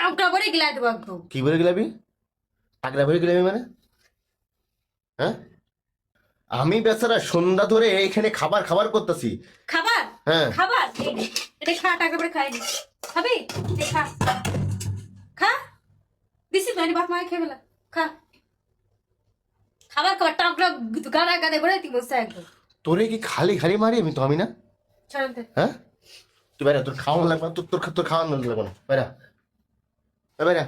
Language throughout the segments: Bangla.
টাউটা ভরে গিলাই দেবো একদম। কি বলে গেলাবি? টাকলা বলে গেলাবি মানে? হ্যাঁ, আমি বেচারা সন্ধ্যা ধরে এখানে খাবার খাবার করতেছি। খাবার হ্যাঁ, খাবার এটা খা, টাকা করে খাই নি। খাবি? এই খা খা, দিছি তো ভাত মাই খেয়ে ফেলা। খা খাবার খাবার টাউটা গাদা গাদা ভরে তুই বসে একদম। তোরে কি খালি খালি মারি আমি? তো আমি না। ছাড়তে হ্যাঁ, তুই বাইরা, তোর খাওয়ানো লাগবে না, তোর তোর তোর খাওয়ানো লাগবে না। বাইরা বাইরা,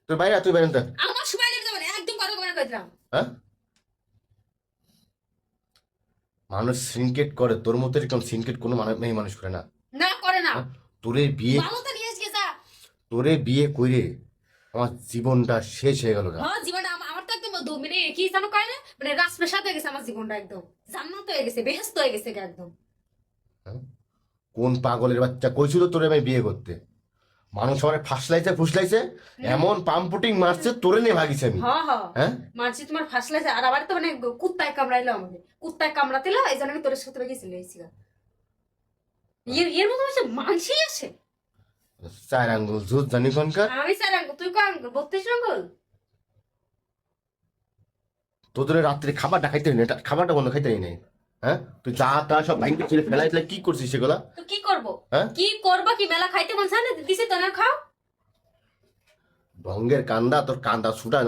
তোর বাইরা, তুই বাইরেন তো। আমার সময় লেগে যাবে না, একদম কথা বলে কইলাম। হ্যাঁ, মানুষ সিনকেট করে, তোর মতো এরকম সিনকেট কোনো মেয়ে মানুষ করে না। না করে না। হ্যাঁ? তোরে বিয়ে ভালো তো নিয়ে এসে যা। তোরে বিয়ে করে আমার জীবনটা শেষ হয়ে গেল না। হ্যাঁ জীবনটা আমার তো একদম মানে কি জানো কয় না, মানে রাজপ্রাসাদ হয়ে গেছে আমার জীবনটা, একদম জান্নাত হয়ে গেছে, বেহেশত হয়ে গেছে একদম। হ্যাঁ? কোন পাগলের বাচ্চা কইছিল তোরে আমি বিয়ে করতে? মানুষ আমার ফাঁসলাইছে ফুসলাইছে, এমন পাম্পুটিং মারছে, তোরে নিয়ে ভাগিছে আমি। হ্যাঁ হ্যাঁ হ্যাঁ, মানছি তোমার ফাঁসলাইছে, আর আবার তো মানে কুত্তায় কামড়াইলো আমাকে, কুত্তায় কামড়াতিল, এই জন্য আমি তোর সাথে গেছিল এসেছিল। এর মতো হচ্ছে মানসি আছে। চার আঙ্গুল জুত জানি কোনকার। আমি স্যার আঙ্গুল, তুই কো আঙ্গুল, 32 আঙ্গুল। তোদের রাত্রে খাবারটা খাইতে নেই, খাবারটা বন্ধ খাইতে নেই। হ্যাঁ, তুই যা তা সব ভাইকে ছেড়ে ফেলাই ফেলাই কি করছিস সেগুলা? তো কি করবো? হ্যাঁ, কি করবো? কি বেলা খাইতে মন চায় না, দিছি তো না, খাও। ভঙ্গের কান্দা, তোর কান্দা ছুটা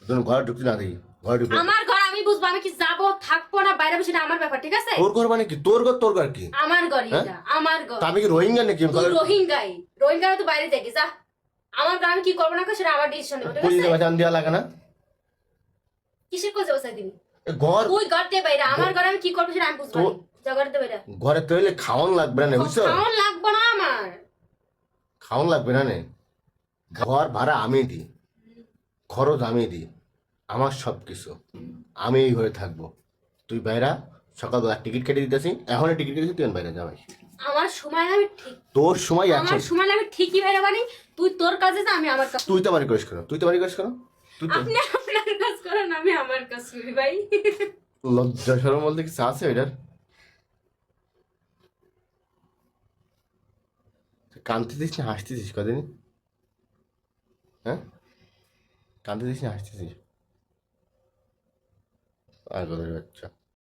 তোর ঘরে ঢুকতে না দেখি, ঘরে ঢুকতে। আমার ঘর আমি বুঝবো, আমি কি যাবো থাকবো না বাইরে বসে, আমার ব্যাপার, ঠিক আছে? তোর ঘর মানে কি? তোর ঘর, তোর ঘর কি? আমার ঘর হ্যাঁ? এটা, আমার ঘর। তা আমি কি রোহিঙ্গা নাকি? তুই রোহিঙ্গাই, রোহিঙ্গা তো বাইরে দেখি যা। আমার ঘর আমি কি করবো না সেটা আমার ডিসিশন নেবো, ঠিক কই আছে? বাজান দেওয়া লাগে না? কিসের কোজে বসাই দিবি? ঘর, তুই ঘর দিয়ে বাইরে, আমার ঘর আমি কি করবো সেটা আমি বুঝবো। জগর দে বাইরে। ঘরে তৈলে খাওয়ান লাগবে না, বুঝছো? খাওয়ান লাগবে না আমার। খাওয়ান লাগবে না নে। ঘর ভাড়া আমি দিই, খরচ আমি দিই, আমার সব কিছু আমি এই ঘরে থাকবো। তুই বাইরা, সকালবেলা টিকিট কেটে দিতেছি, এখনই টিকিট কেটেছি, তুই বাইরে যাবাই। আমার সময় আমি ঠিক, তোর সময় আছে। আমার সময় আমি ঠিকই বাইরে বানি। তুই তোর কাজে যা, আমি আমার কাজ। তুই তো আমার রিকোয়েস্ট করো, তুই তো আমার রিকোয়েস্ট করো। তুই তো আপনি আপনার কাজ করেন, আমি আমার কাজ করি ভাই। লজ্জা শরম বলতে কিছু আছে এটার? কাঁদতেছিস না হাসতেছিস কদিন? হ্যাঁ, কাঁদতেছিস না হাসতেছিস? আর বাচ্চা।